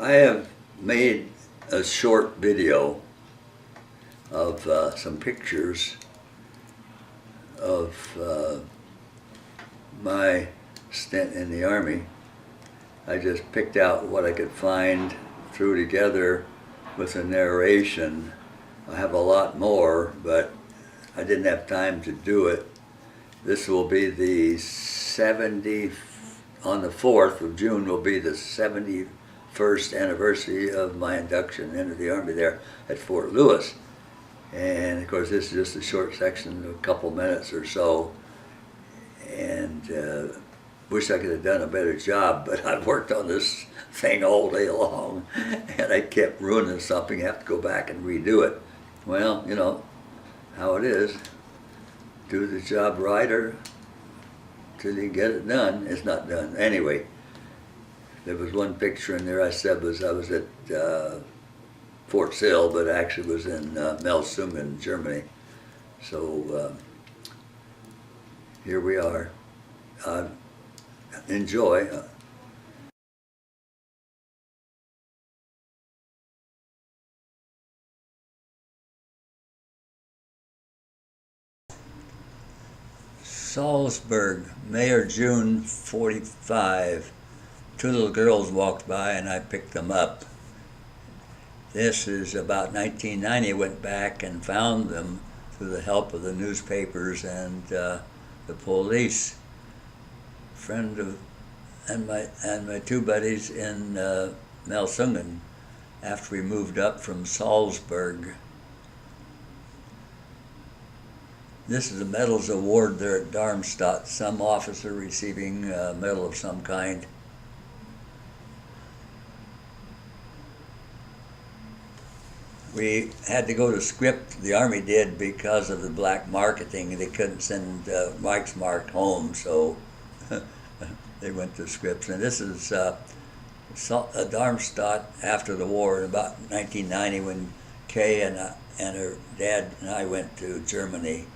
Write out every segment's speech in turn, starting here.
I have made a short video of some pictures of my stint in the Army. I just picked out what I could find, threw together with a narration. I have a lot more, but I didn't have time to do it. This will be the on the 4th of June will be the 71st anniversary of my induction into the Army there at Fort Lewis. And of course this is just a short section, a couple minutes or so. And wish I could have done a better job, but I've worked on this thing all day long and I kept ruining something. I have to go back and redo it. Well, you know how it is. Do the job right or till you get it done, it's not done. Anyway, there was one picture in there I said I was at Fort Sill, but actually was in Melsungen, Germany. So here we are. Enjoy. Salzburg, May or June 45. Two little girls walked by and I picked them up. This is about 1990. I went back and found them through the help of the newspapers and the police. Friend of and my two buddies in Melsungen after we moved up from Salzburg. This is a medals award there at Darmstadt, some officer receiving a medal of some kind. We had to go to script, the Army did, because of the black marketing. They couldn't send Reichsmark home, so they went to scripts. And this is Darmstadt after the war, in about 1990, when Kay and her dad and I went to Germany.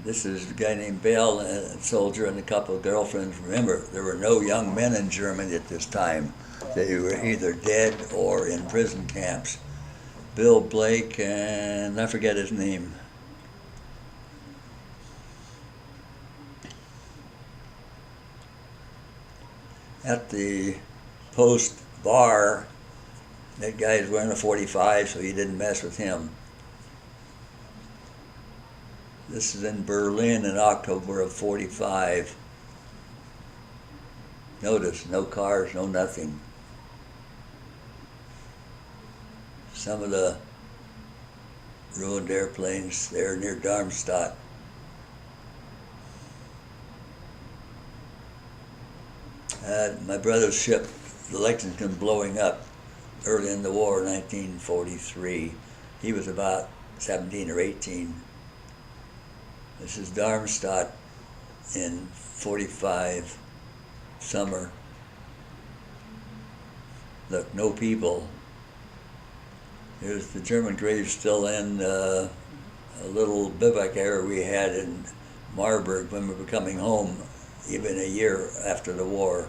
This is a guy named Bell, a soldier, and a couple of girlfriends. Remember, there were no young men in Germany at this time. They were either dead or in prison camps. Bill Blake, and I forget his name. At the post bar, that guy is wearing a 45, so you didn't mess with him. This is in Berlin in October of 45. Notice, no cars, no nothing. Some of the ruined airplanes there near Darmstadt. My brother's ship, the Lexington, blowing up early in the war, 1943. He was about 17 or 18. This is Darmstadt in 45 summer. Look, no people. There's the German graves still in a little bivouac area we had in Marburg when we were coming home, even a year after the war.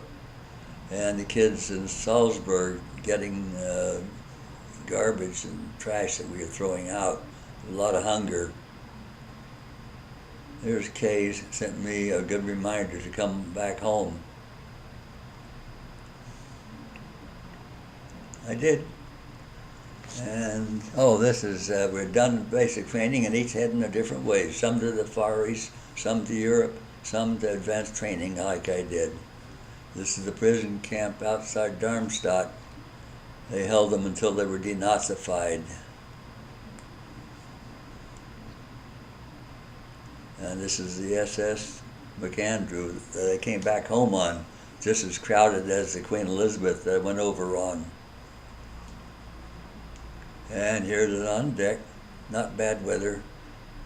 And the kids in Salzburg getting garbage and trash that we were throwing out. A lot of hunger. There's Kay, sent me a good reminder to come back home. I did. And, oh, this is, we're done basic training and each heading a different way. Some to the Far East, some to Europe, some to advanced training like I did. This is the prison camp outside Darmstadt. They held them until they were denazified. And this is the SS MacAndrew that I came back home on, just as crowded as the Queen Elizabeth that I went over on. And here's it on deck, not bad weather.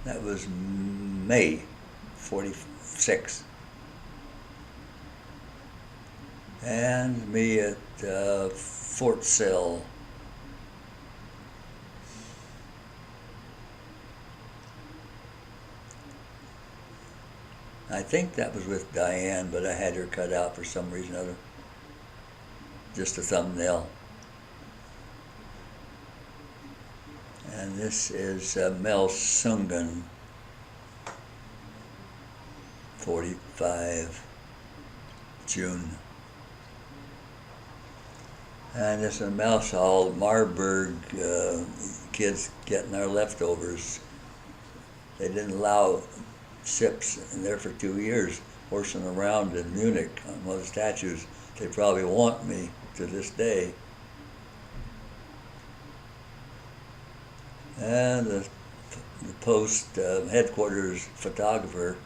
That was May 46. And me at Fort Sill. I think that was with Diane, but I had her cut out for some reason or other. Just a thumbnail. And this is Mel Sungan, 45, June. And it's a mouse hall, Marburg, kids getting their leftovers. They didn't allow ships in there for 2 years, horsing around in Munich on one of the statues. They probably want me to this day. And the Post headquarters photographer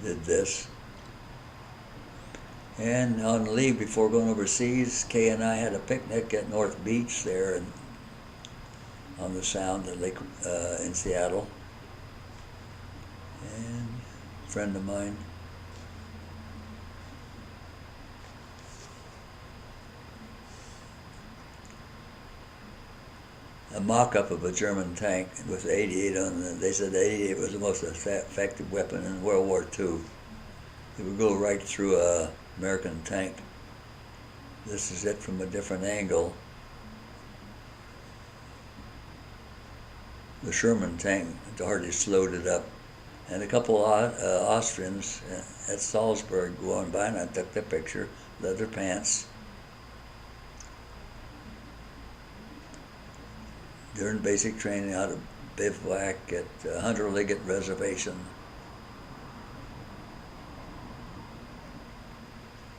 did this. And on leave before going overseas, Kay and I had a picnic at North Beach there on the Sound at Lake in Seattle. And a friend of mine. A mock-up of a German tank with 88 on it. They said 88 was the most effective weapon in World War II. It would go right through a American tank. This is it from a different angle. The Sherman tank already slowed it up. And a couple of Austrians at Salzburg going by, and I took the picture, leather pants. During basic training out of bivouac at Hunter Liggett Reservation.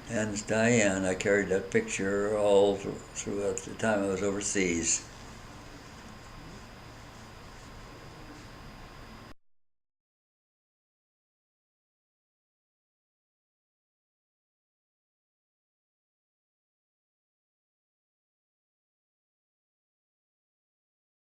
And it's Diane. I carried that picture all throughout the time I was overseas.